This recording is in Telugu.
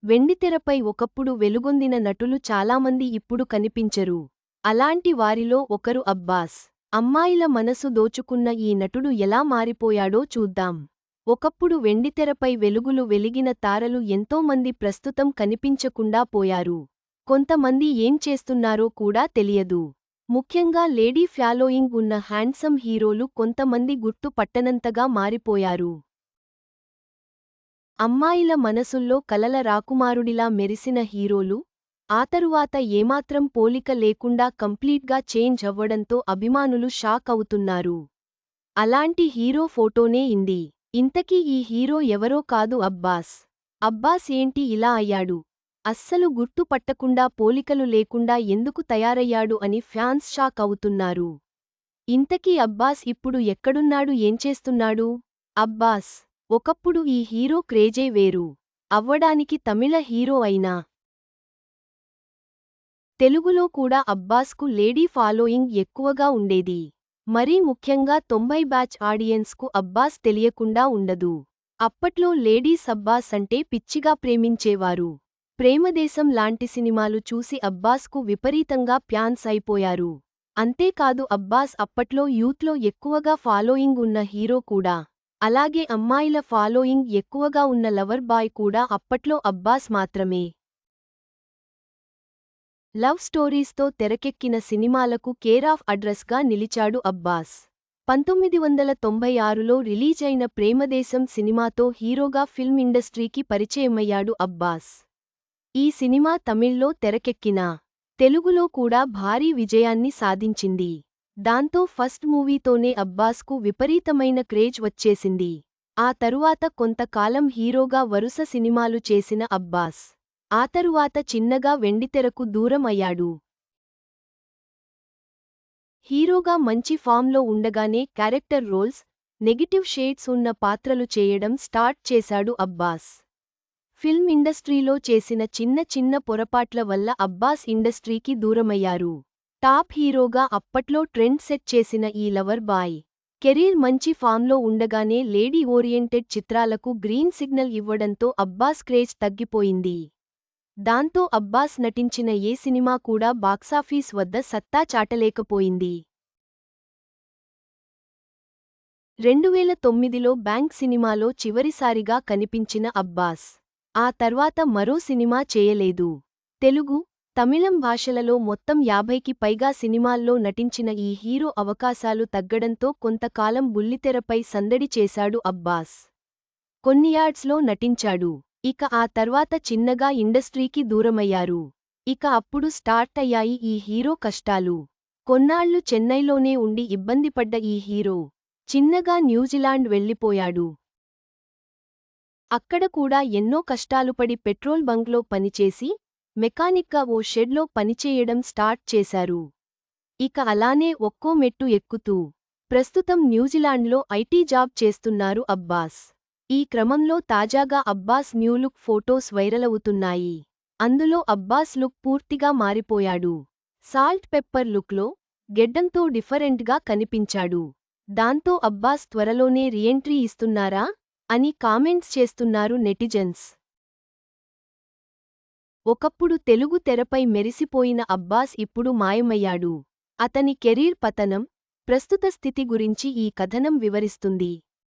వెండితెరపై ఒకప్పుడు వెలుగొందిన నటులు చాలామంది ఇప్పుడు కనిపించరు. అలాంటి వారిలో ఒకరు అబ్బాస్. అమ్మాయిల మనసు దోచుకున్న ఈ నటుడు ఎలా మారిపోయాడో చూద్దాం. ఒకప్పుడు వెండితెరపై వెలుగులు వెలిగిన తారలు ఎంతోమంది ప్రస్తుతం కనిపించకుండా పోయారు. కొంతమంది ఏం చేస్తున్నారో కూడా తెలియదు. ముఖ్యంగా లేడీ ఫాలోయింగ్ ఉన్న హ్యాండ్సమ్ హీరోలు కొంతమంది గుర్తు పట్టనంతగా మారిపోయారు. అమ్మాయిల మనసుల్లో కలల రాకుమారుడిలా మెరిసిన హీరోలు ఆ తరువాత ఏమాత్రం పోలిక లేకుండా కంప్లీట్గా చేంజ్ అవ్వడంతో అభిమానులు షాక్ అవుతున్నారు. అలాంటి హీరో ఫోటోనే ఇంది. ఇంతకీ ఈ హీరో ఎవరో కాదు అబ్బాస్. అబ్బాస్ ఏంటి ఇలా అయ్యాడు? అస్సలు గుర్తు పట్టకుండా పోలికలు లేకుండా ఎందుకు తయారయ్యాడు అని ఫ్యాన్స్ షాక్ అవుతున్నారు. ఇంతకీ అబ్బాస్ ఇప్పుడు ఎక్కడున్నాడు, ఏం చేస్తున్నాడు? అబ్బాస్ ఒకప్పుడు ఈ హీరో క్రేజే వేరు. అవ్వడానికి తమిళ హీరో అయినా తెలుగులో కూడా అబ్బాస్కు లేడీ ఫాలోయింగ్ ఎక్కువగా ఉండేది. మరీ ముఖ్యంగా 90 బ్యాచ్ ఆడియన్స్కు అబ్బాస్ తెలియకుండా ఉండదు. అప్పట్లో లేడీస్ అబ్బాస్ అంటే పిచ్చిగా ప్రేమించేవారు. ప్రేమదేశం లాంటి సినిమాలు చూసి అబ్బాస్కు విపరీతంగా ఫ్యాన్స్ అయిపోయారు. అంతేకాదు అబ్బాస్ అప్పట్లో యూత్లో ఎక్కువగా ఫాలోయింగ్ ఉన్న హీరో కూడా. అలాగే అమ్మాయిల ఫాలోయింగ్ ఎక్కువగా ఉన్న లవర్ బాయ్ కూడా అప్పట్లో అబ్బాస్ మాత్రమే. లవ్ స్టోరీస్తో తెరకెక్కిన సినిమాలకు కేర్ ఆఫ్ అడ్రస్గా నిలిచాడు అబ్బాస్. 1996లో రిలీజైన ప్రేమదేశం సినిమాతో హీరోగా ఫిల్మ్ ఇండస్ట్రీకి పరిచయమయ్యాడు అబ్బాస్. ఈ సినిమా తమిళ్లో తెరకెక్కినా తెలుగులో కూడా భారీ విజయాన్ని సాధించింది. దాంతో ఫస్ట్ మూవీతోనే అబ్బాస్కు విపరీతమైన క్రేజ్ వచ్చేసింది. ఆ తరువాత కొంతకాలం హీరోగా వరుస సినిమాలు చేసిన అబ్బాస్ ఆ తరువాత చిన్నగా వెండితెరకు దూరం అయ్యాడు. హీరోగా మంచి ఫామ్లో ఉండగానే క్యారెక్టర్ రోల్స్, నెగిటివ్ షేడ్స్ ఉన్న పాత్రలు చేయడం స్టార్ట్ చేశాడు అబ్బాస్. ఫిల్మ్ ఇండస్ట్రీలో చేసిన చిన్న చిన్న పొరపాట్ల వల్ల అబ్బాస్ ఇండస్ట్రీకి దూరమయ్యారు. టాప్ హీరోగా అప్పట్లో ట్రెండ్ సెట్ చేసిన ఈ లవర్ బాయ్ కెరీర్ మంచి ఫామ్లో ఉండగానే లేడీ ఓరియంటెడ్ చిత్రాలకు గ్రీన్ సిగ్నల్ ఇవ్వడంతో అబ్బాస్ క్రేజ్ తగ్గిపోయింది. దాంతో అబ్బాస్ నటించిన ఏ సినిమా కూడా బాక్సాఫీస్ వద్ద సత్తా చాటలేకపోయింది. 2009లో బ్యాంక్ సినిమాలో చివరిసారిగా కనిపించిన అబ్బాస్ ఆ తర్వాత మరో సినిమా చేయలేదు. తెలుగు, తమిళం భాషలలో మొత్తం 50కి పైగా సినిమాల్లో నటించిన ఈ హీరో అవకాశాలు తగ్గడంతో కొంతకాలం బుల్లితెరపై సందడి చేశాడు అబ్బాస్. కొన్ని యాడ్స్లో నటించాడు. ఇక ఆ తర్వాత చిన్నగా ఇండస్ట్రీకి దూరమయ్యారు. ఇక అప్పుడు స్టార్ట్ అయ్యాయి ఈ హీరో కష్టాలు. కొన్నాళ్లు చెన్నైలోనే ఉండి ఇబ్బందిపడ్డ ఈ హీరో చిన్నగా న్యూజిలాండ్ వెళ్లిపోయాడు. అక్కడ కూడా ఎన్నో కష్టాలుపడి పెట్రోల్ బంక్లో పనిచేసి మెకానిక్గా ఓ షెడ్లో పనిచేయడం స్టార్ట్ చేశారు. ఇక అలానే ఒక్కో మెట్టు ఎక్కుతూ ప్రస్తుతం న్యూజిలాండ్లో ఐటీ జాబ్ చేస్తున్నారు అబ్బాస్. ఈ క్రమంలో తాజాగా అబ్బాస్ న్యూ లుక్ ఫోటోస్ వైరలవుతున్నాయి. అందులో అబ్బాస్ లుక్ పూర్తిగా మారిపోయాడు. సాల్ట్ పెప్పర్ లుక్లో గెడ్డంతో డిఫరెంట్గా కనిపించాడు. దాంతో అబ్బాస్ త్వరలోనే రీఎంట్రీ ఇస్తున్నారా అని కామెంట్స్ చేస్తున్నారు నెటిజన్స్. ఒకప్పుడు తెలుగు తెరపై మెరిసిపోయిన అబ్బాస్ ఇప్పుడు మాయమయ్యాడు. అతని కెరీర్ పతనం, ప్రస్తుత స్థితి గురించి ఈ కథనం వివరిస్తుంది.